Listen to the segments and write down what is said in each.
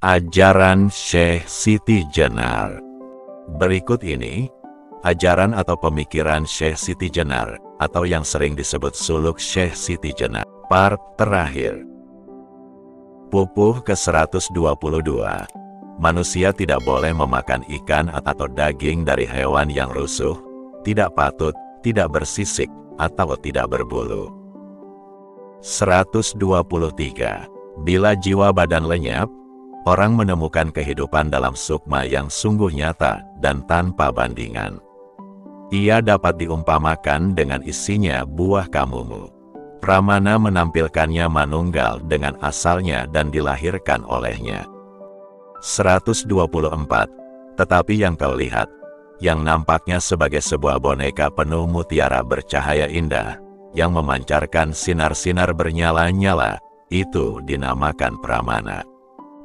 Ajaran Syekh Siti Jenar. Berikut ini, ajaran atau pemikiran Syekh Siti Jenar, atau yang sering disebut suluk Syekh Siti Jenar, part terakhir. Pupuh ke-122. Manusia tidak boleh memakan ikan atau daging dari hewan yang rusuh, tidak patut, tidak bersisik, atau tidak berbulu. 123. Bila jiwa badan lenyap, orang menemukan kehidupan dalam sukma yang sungguh nyata dan tanpa bandingan. Ia dapat diumpamakan dengan isinya buah kamumu. Pramana menampilkannya manunggal dengan asalnya dan dilahirkan olehnya. 124. Tetapi yang kau lihat, yang nampaknya sebagai sebuah boneka penuh mutiara bercahaya indah, yang memancarkan sinar-sinar bernyala-nyala, itu dinamakan pramana.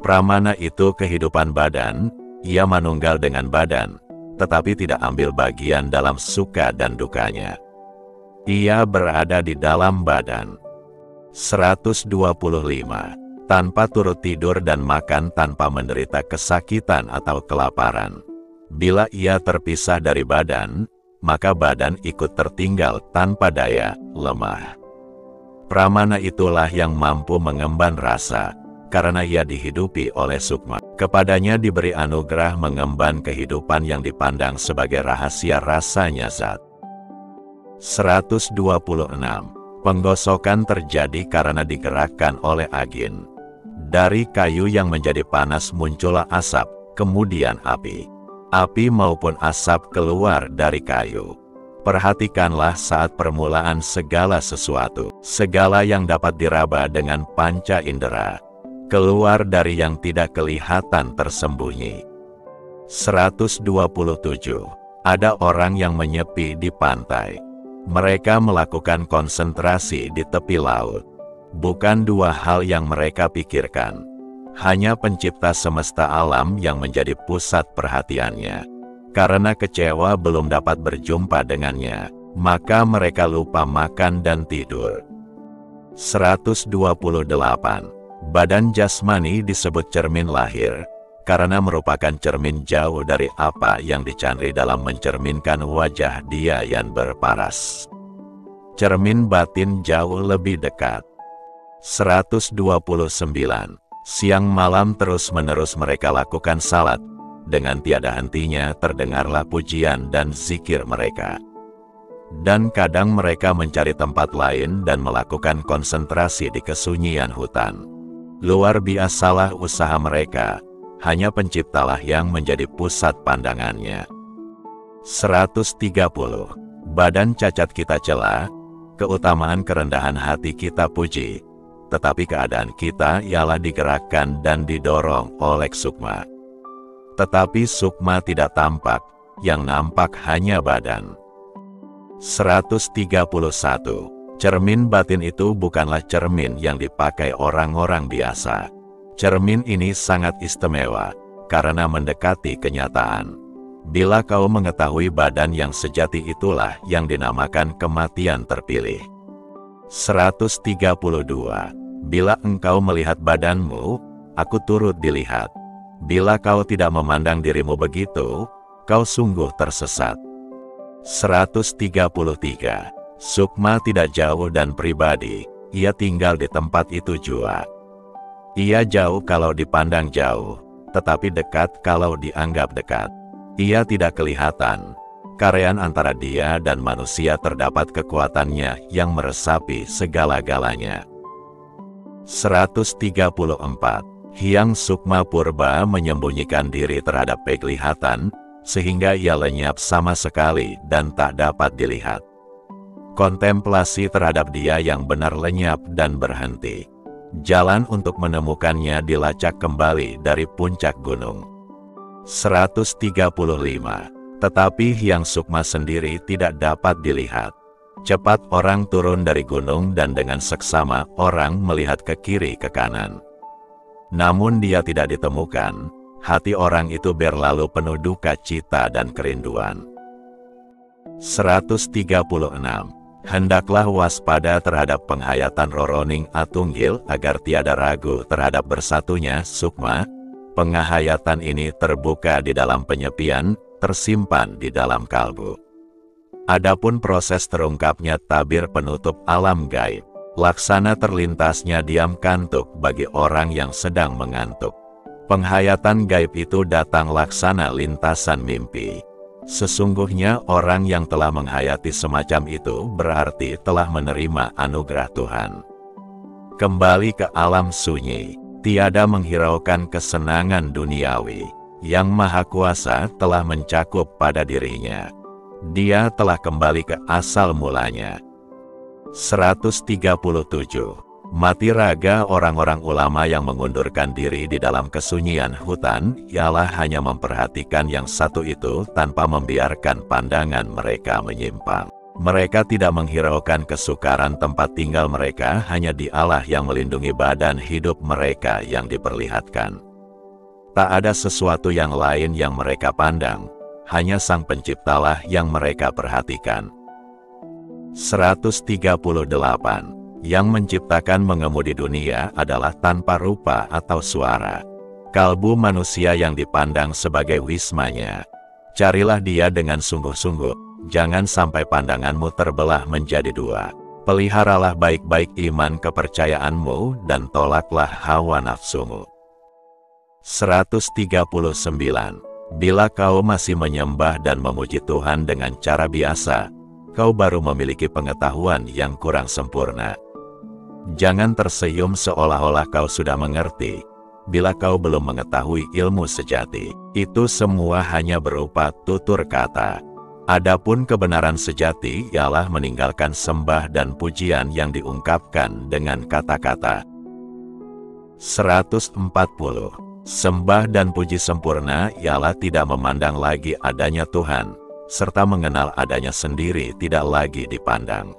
Pramana itu kehidupan badan, ia manunggal dengan badan, tetapi tidak ambil bagian dalam suka dan dukanya. Ia berada di dalam badan. 125. Tanpa turut tidur dan makan tanpa menderita kesakitan atau kelaparan. Bila ia terpisah dari badan, maka badan ikut tertinggal tanpa daya, lemah. Pramana itulah yang mampu mengemban rasa, karena ia dihidupi oleh sukma. Kepadanya diberi anugerah mengemban kehidupan yang dipandang sebagai rahasia rasanya zat. 126. Penggosokan terjadi karena digerakkan oleh angin. Dari kayu yang menjadi panas muncullah asap, kemudian api. Api maupun asap keluar dari kayu. Perhatikanlah saat permulaan segala sesuatu. Segala yang dapat diraba dengan panca indera, keluar dari yang tidak kelihatan tersembunyi. 127. Ada orang yang menyepi di pantai. Mereka melakukan konsentrasi di tepi laut. Bukan dua hal yang mereka pikirkan. Hanya pencipta semesta alam yang menjadi pusat perhatiannya. Karena kecewa belum dapat berjumpa dengannya, maka mereka lupa makan dan tidur. 128. Badan jasmani disebut cermin lahir, karena merupakan cermin jauh dari apa yang dicari dalam mencerminkan wajah dia yang berparas. Cermin batin jauh lebih dekat. 129. Siang malam terus-menerus mereka lakukan salat, dengan tiada hentinya terdengarlah pujian dan zikir mereka. Dan kadang mereka mencari tempat lain dan melakukan konsentrasi di kesunyian hutan. Luar biasalah usaha mereka, hanya penciptalah yang menjadi pusat pandangannya. 130. Badan cacat kita cela, keutamaan kerendahan hati kita puji, tetapi keadaan kita ialah digerakkan dan didorong oleh sukma. Tetapi sukma tidak tampak, yang nampak hanya badan. 131. Cermin batin itu bukanlah cermin yang dipakai orang-orang biasa. Cermin ini sangat istimewa, karena mendekati kenyataan. Bila kau mengetahui badan yang sejati itulah yang dinamakan kematian terpilih. 132. Bila engkau melihat badanmu, aku turut dilihat. Bila kau tidak memandang dirimu begitu, kau sungguh tersesat. 133. Sukma tidak jauh dan pribadi, ia tinggal di tempat itu jua. Ia jauh kalau dipandang jauh, tetapi dekat kalau dianggap dekat. Ia tidak kelihatan. Karean antara dia dan manusia terdapat kekuatannya yang meresapi segala-galanya. 134. Hyang Sukma Purba menyembunyikan diri terhadap penglihatan, sehingga ia lenyap sama sekali dan tak dapat dilihat. Kontemplasi terhadap dia yang benar lenyap dan berhenti. Jalan untuk menemukannya dilacak kembali dari puncak gunung. 135. Tetapi Hyang Sukma sendiri tidak dapat dilihat. Cepat orang turun dari gunung dan dengan seksama orang melihat ke kiri ke kanan. Namun dia tidak ditemukan, hati orang itu berlalu penuh duka cita dan kerinduan. 136. Hendaklah waspada terhadap penghayatan Roroning Atunggil agar tiada ragu terhadap bersatunya sukma, Penghayatan ini terbuka di dalam penyepian, tersimpan di dalam kalbu. Adapun proses terungkapnya tabir penutup alam gaib, laksana terlintasnya diam kantuk bagi orang yang sedang mengantuk. Penghayatan gaib itu datang laksana lintasan mimpi. Sesungguhnya orang yang telah menghayati semacam itu berarti telah menerima anugerah Tuhan. Kembali ke alam sunyi, tiada menghiraukan kesenangan duniawi. Yang Maha Kuasa telah mencakup pada dirinya. Dia telah kembali ke asal mulanya. 137. Mati raga orang-orang ulama yang mengundurkan diri di dalam kesunyian hutan, ialah hanya memperhatikan yang satu itu tanpa membiarkan pandangan mereka menyimpang. Mereka tidak menghiraukan kesukaran tempat tinggal mereka, hanya di Allah yang melindungi badan hidup mereka yang diperlihatkan. Tak ada sesuatu yang lain yang mereka pandang, hanya Sang Penciptalah yang mereka perhatikan. 138. Yang menciptakan mengemudi dunia adalah tanpa rupa atau suara. Kalbu manusia yang dipandang sebagai wismanya. Carilah dia dengan sungguh-sungguh, jangan sampai pandanganmu terbelah menjadi dua. Peliharalah baik-baik iman kepercayaanmu dan tolaklah hawa nafsumu. 139. Bila kau masih menyembah dan memuji Tuhan dengan cara biasa, kau baru memiliki pengetahuan yang kurang sempurna. Jangan tersenyum seolah-olah kau sudah mengerti. Bila kau belum mengetahui ilmu sejati, itu semua hanya berupa tutur kata. Adapun kebenaran sejati ialah meninggalkan sembah dan pujian yang diungkapkan dengan kata-kata. 140. Sembah dan puji sempurna ialah tidak memandang lagi adanya Tuhan, serta mengenal adanya sendiri tidak lagi dipandang.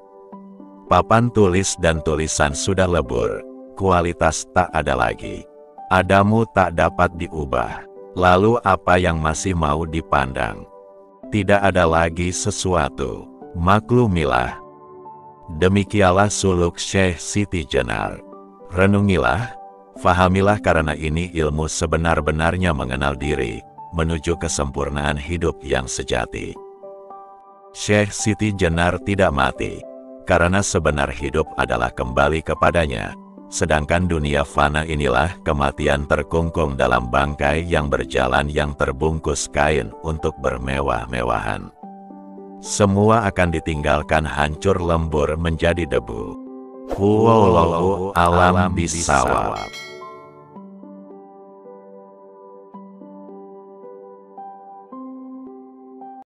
Papan tulis dan tulisan sudah lebur, kualitas tak ada lagi. Adamu tak dapat diubah, lalu apa yang masih mau dipandang? Tidak ada lagi sesuatu, maklumilah. Demikianlah suluk Syekh Siti Jenar. Renungilah, fahamilah, karena ini ilmu sebenar-benarnya mengenal diri, menuju kesempurnaan hidup yang sejati. Syekh Siti Jenar tidak mati, karena sebenar hidup adalah kembali kepadanya, sedangkan dunia fana inilah kematian terkungkung dalam bangkai yang berjalan yang terbungkus kain untuk bermewah-mewahan. Semua akan ditinggalkan hancur lembur menjadi debu. Wallahu a'lam bishawab.